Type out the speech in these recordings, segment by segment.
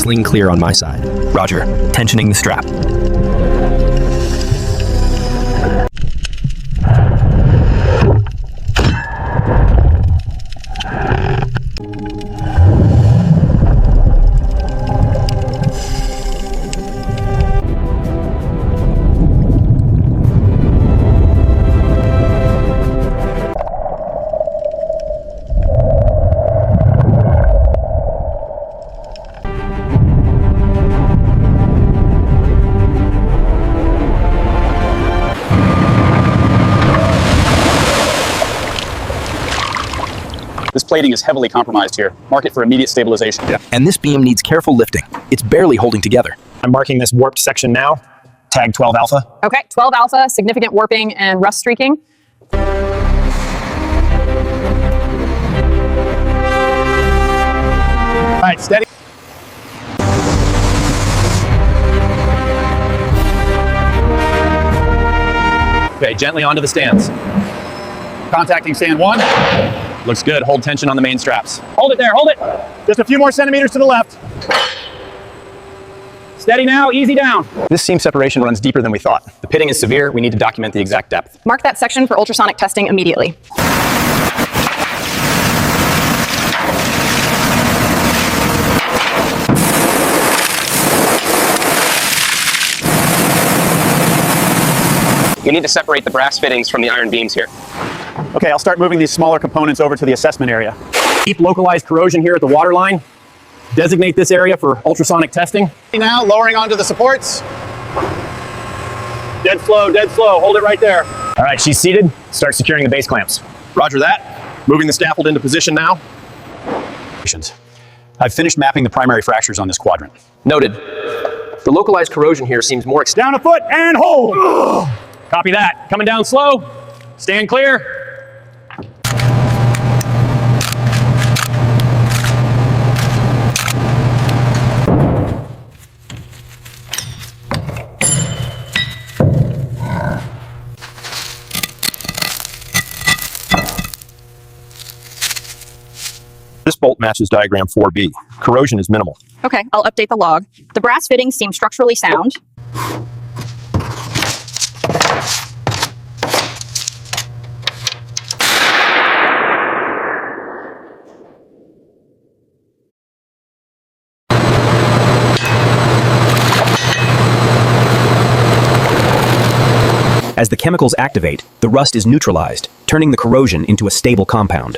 cling clear on my side. Roger. Tensioning the strap. This plating is heavily compromised here. Mark it for immediate stabilization. Yeah. And this beam needs careful lifting. It's barely holding together. I'm marking this warped section now. Tag 12 alpha. Okay, 12 alpha, significant warping and rust streaking. All right, steady. Okay, gently onto the stands. Contacting stand 1. Looks good. Hold tension on the main straps. Hold it there, hold it. Just a few more centimeters to the left. Steady now, easy down. This seam separation runs deeper than we thought. The pitting is severe. We need to document the exact depth. Mark that section for ultrasonic testing immediately. You need to separate the brass fittings from the iron beams here. Okay, I'll start moving these smaller components over to the assessment area. Keep localized corrosion here at the water line. Designate this area for ultrasonic testing. Now, lowering onto the supports. Dead slow. Hold it right there. All right, she's seated. Start securing the base clamps. Roger that. Moving the scaffold into position now. I've finished mapping the primary fractures on this quadrant. Noted. The localized corrosion here seems more Down a foot and hold. Copy that. Coming down slow. Stand clear. This bolt matches diagram 4B. Corrosion is minimal. Okay, I'll update the log. The brass fittings seem structurally sound. As the chemicals activate, the rust is neutralized, turning the corrosion into a stable compound.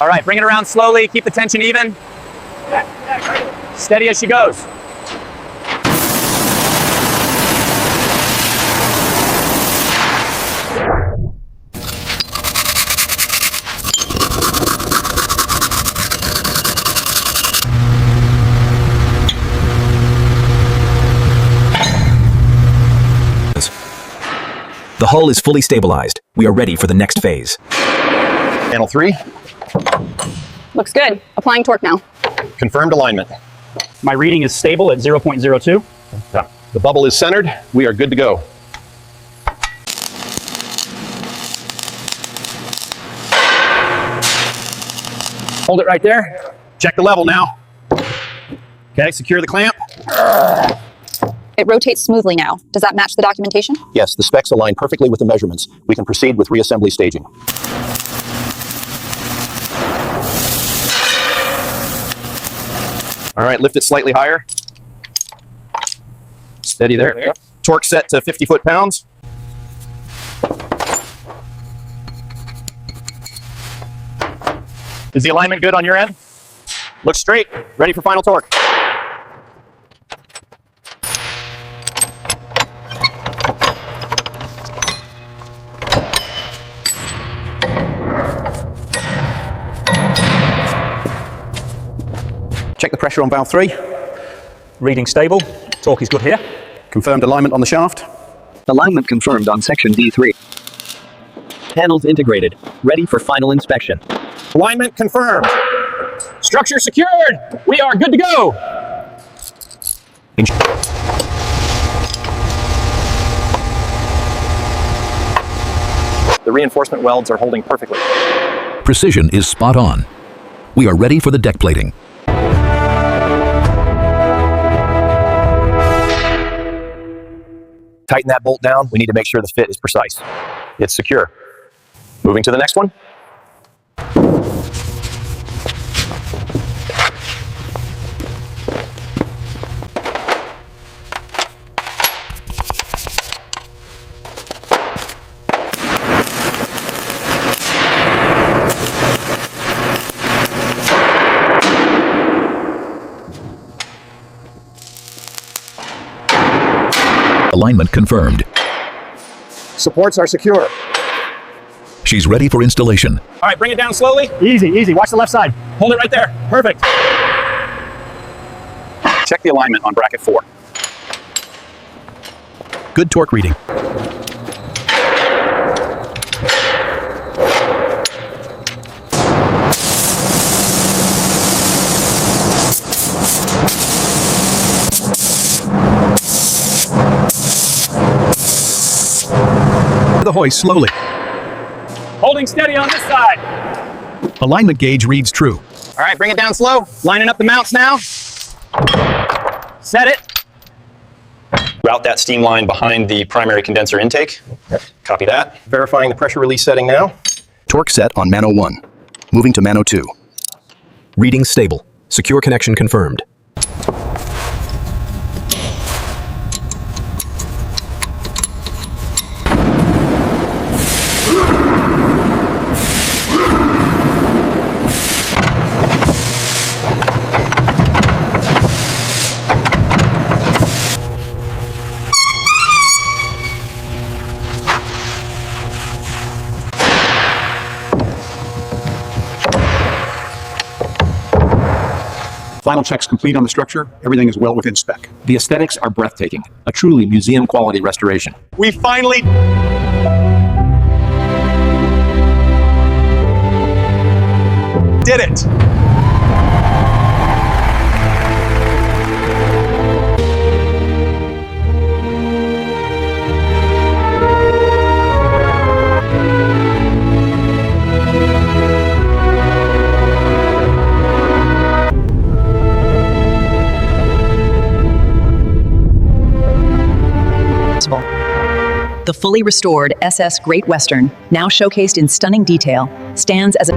All right, bring it around slowly. Keep the tension even. Steady as she goes. The hull is fully stabilized. We are ready for the next phase. Panel 3, Looks good. Applying torque now. confirmed alignment. My reading is stable at 0.02. The bubble is centered. We are good to go. Hold it right there. Check the level now. Okay, secure the clamp. It rotates smoothly now. Does that match the documentation? Yes, the specs align perfectly with the measurements. We can proceed with reassembly staging. All right, lift it slightly higher. Steady there. Yep. Torque set to 50 foot-pounds. Is the alignment good on your end? Looks straight, ready for final torque. Check the pressure on valve 3. Reading stable. Torque is good here. Confirmed alignment on the shaft. Alignment confirmed on section D3. Panels integrated, ready for final inspection. Alignment confirmed. Structure secured. We are good to go. The reinforcement welds are holding perfectly. Precision is spot on. We are ready for the deck plating. Tighten that bolt down. We need to make sure the fit is precise. It's secure. Moving to the next one. Alignment confirmed. Supports are secure. She's ready for installation. All right, bring it down slowly. Easy, easy. Watch the left side. Hold it right there. Perfect. Check the alignment on bracket 4. Good torque reading. The hoist slowly. Holding steady on this side. Alignment gauge reads true. All right, bring it down slow. Lining up the mounts now. Set it. Route that steam line behind the primary condenser intake. Copy that. Verifying the pressure release setting now. Torque set on Mano 1. Moving to Mano 2. Reading stable. Secure connection confirmed. Final checks complete on the structure. Everything is well within spec. The aesthetics are breathtaking, a truly museum-quality restoration. We finally... did it. The fully restored SS Great Western, now showcased in stunning detail, stands as a